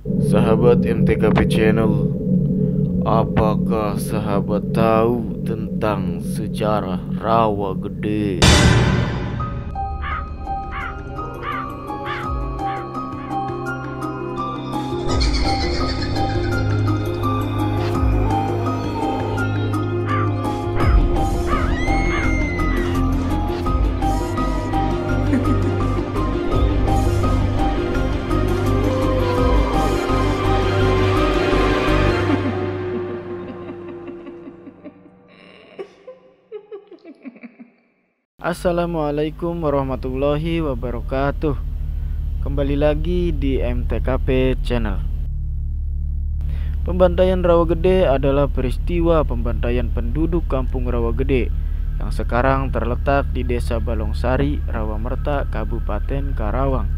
Sahabat MTKP Channel, apakah sahabat tahu tentang sejarah Rawa Gede? Assalamualaikum warahmatullahi wabarakatuh. Kembali lagi di MTKP Channel. Pembantaian Rawa Gede adalah peristiwa pembantaian penduduk kampung Rawa Gede yang sekarang terletak di Desa Balongsari, Rawamerta, Kabupaten Karawang,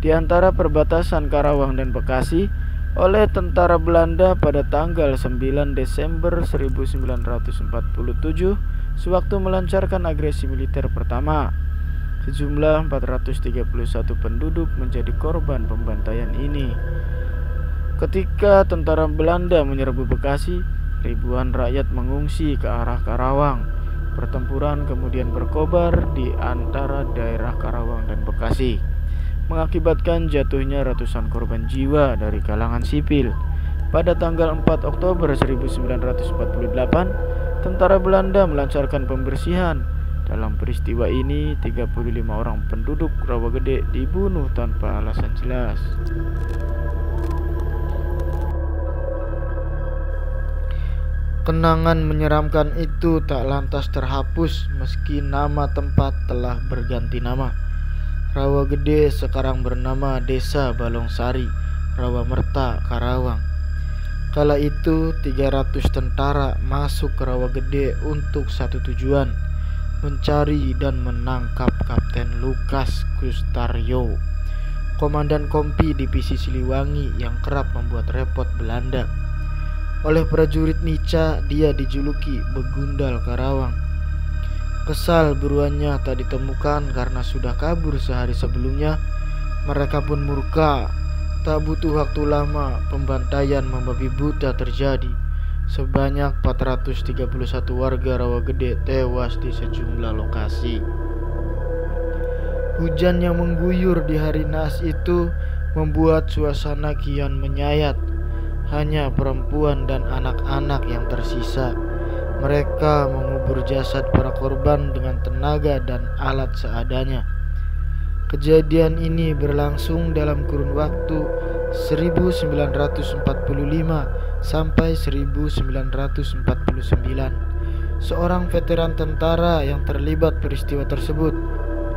di antara perbatasan Karawang dan Bekasi, oleh tentara Belanda pada tanggal 9 Desember 1947 sewaktu melancarkan agresi militer pertama. Sejumlah 431 penduduk menjadi korban pembantaian ini. Ketika tentara Belanda menyerbu Bekasi, ribuan rakyat mengungsi ke arah Karawang. Pertempuran kemudian berkobar di antara daerah Karawang dan Bekasi, mengakibatkan jatuhnya ratusan korban jiwa dari kalangan sipil. Pada tanggal 4 Oktober 1948, tentara Belanda melancarkan pembersihan. Dalam peristiwa ini, 35 orang penduduk Rawa Gede dibunuh tanpa alasan jelas. Kenangan menyeramkan itu tak lantas terhapus meski nama tempat telah berganti nama. Rawa Gede sekarang bernama Desa Balongsari, Rawamerta, Karawang. Kala itu 300 tentara masuk ke Rawa Gede untuk satu tujuan, mencari dan menangkap Kapten Lukas Kustaryo, komandan kompi divisi Siliwangi yang kerap membuat repot Belanda. Oleh prajurit Nica, dia dijuluki Begundal Karawang. Kesal buruannya tak ditemukan karena sudah kabur sehari sebelumnya. Mereka pun murka. Tak butuh waktu lama, pembantaian membabi buta terjadi. Sebanyak 431 warga Rawa Gede tewas di sejumlah lokasi. Hujan yang mengguyur di hari naas itu membuat suasana kian menyayat. Hanya perempuan dan anak-anak yang tersisa. Mereka mengubur jasad para korban dengan tenaga dan alat seadanya. Kejadian ini berlangsung dalam kurun waktu 1945 sampai 1949. Seorang veteran tentara yang terlibat peristiwa tersebut,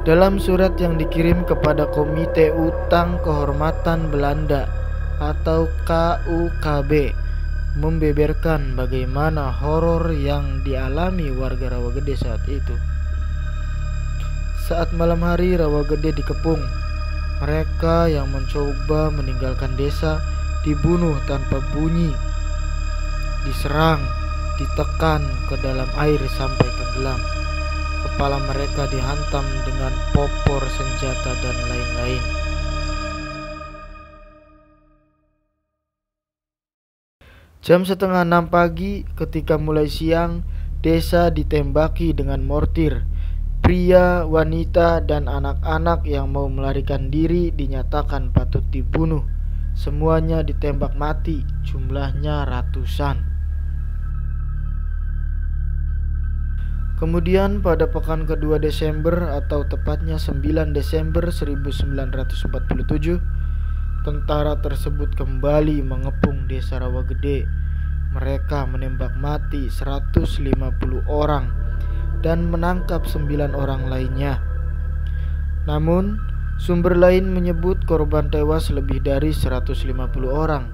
dalam surat yang dikirim kepada Komite Utang Kehormatan Belanda atau KUKB, membeberkan bagaimana horor yang dialami warga Rawa Gede saat itu. Saat malam hari Rawa Gede dikepung. Mereka yang mencoba meninggalkan desa dibunuh tanpa bunyi, diserang, ditekan ke dalam air sampai tenggelam. Kepala mereka dihantam dengan popor senjata dan lain-lain. Jam 5:30 pagi, ketika mulai siang, desa ditembaki dengan mortir. Pria, wanita, dan anak-anak yang mau melarikan diri dinyatakan patut dibunuh. Semuanya ditembak mati, jumlahnya ratusan. Kemudian pada pekan kedua Desember atau tepatnya 9 Desember 1947, tentara tersebut kembali mengepung Desa Rawa Gede. Mereka menembak mati 150 orang dan menangkap 9 orang lainnya. Namun, sumber lain menyebut korban tewas lebih dari 150 orang.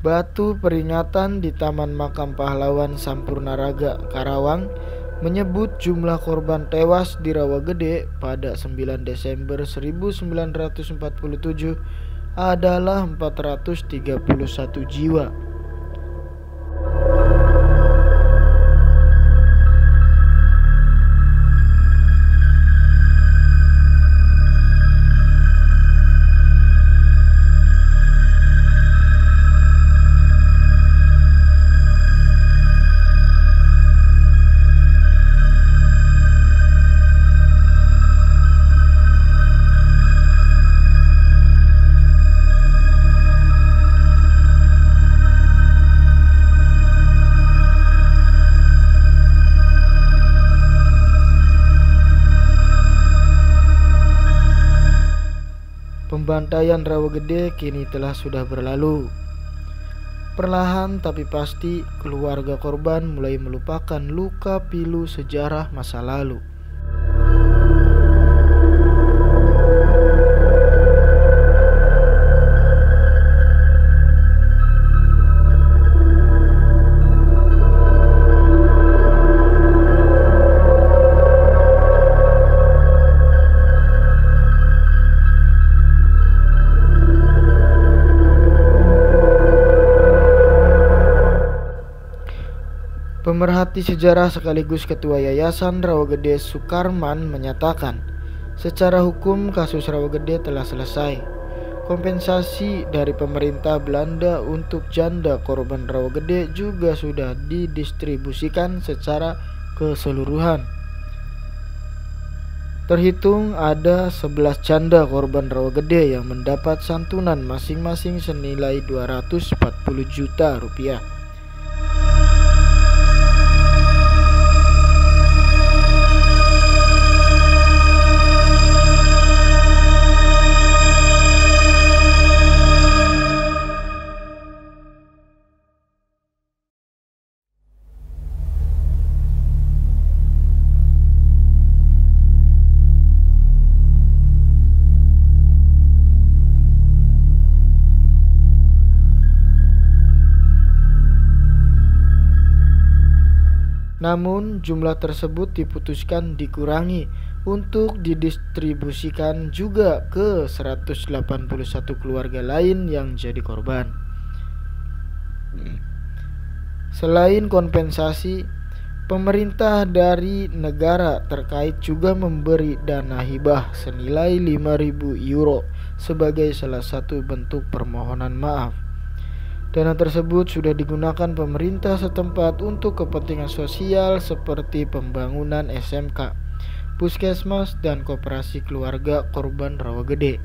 Batu peringatan di Taman Makam Pahlawan Sampurnaraga, Karawang, menyebut jumlah korban tewas di Rawa Gede pada 9 Desember 1947 adalah 431 jiwa. Pembantaian Rawagede kini sudah berlalu. Perlahan tapi pasti keluarga korban mulai melupakan luka pilu sejarah masa lalu. Pemerhati sejarah sekaligus Ketua Yayasan Rawagede Sukarman menyatakan, secara hukum kasus Rawagede telah selesai. Kompensasi dari pemerintah Belanda untuk janda korban Rawagede juga sudah didistribusikan secara keseluruhan. Terhitung ada 11 janda korban Rawagede yang mendapat santunan masing-masing senilai 240 juta rupiah. Namun jumlah tersebut diputuskan dikurangi untuk didistribusikan juga ke 181 keluarga lain yang jadi korban. Selain kompensasi, pemerintah dari negara terkait juga memberi dana hibah senilai 5.000 euro sebagai salah satu bentuk permohonan maaf. Dana tersebut sudah digunakan pemerintah setempat untuk kepentingan sosial seperti pembangunan SMK, puskesmas, dan koperasi keluarga korban Rawagede.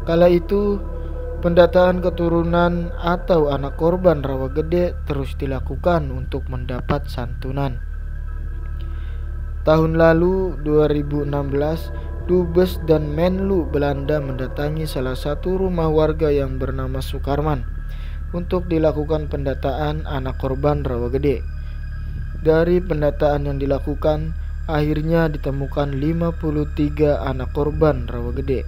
Kala itu, pendataan keturunan atau anak korban Rawagede terus dilakukan untuk mendapat santunan. Tahun lalu, 2016, Dubes dan Menlu Belanda mendatangi salah satu rumah warga yang bernama Sukarman untuk dilakukan pendataan anak korban Rawagede. Dari pendataan yang dilakukan, akhirnya ditemukan 53 anak korban Rawagede.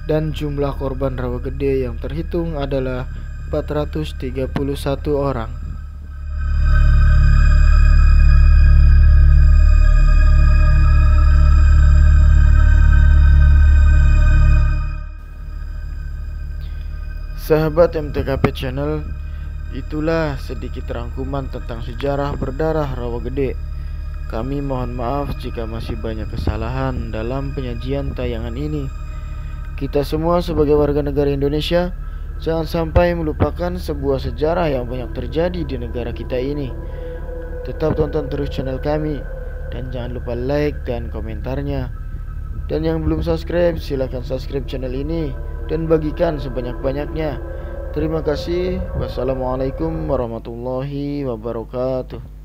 Dan jumlah korban Rawagede yang terhitung adalah 431 orang. Sahabat MTKP Channel, itulah sedikit rangkuman tentang sejarah berdarah Rawagede. Kami mohon maaf jika masih banyak kesalahan dalam penyajian tayangan ini. Kita semua sebagai warga negara Indonesia jangan sampai melupakan sebuah sejarah yang banyak terjadi di negara kita ini. Tetap tonton terus channel kami dan jangan lupa like dan komentarnya. Dan yang belum subscribe, silahkan subscribe channel ini dan bagikan sebanyak-banyaknya. Terima kasih. Wassalamualaikum warahmatullahi wabarakatuh.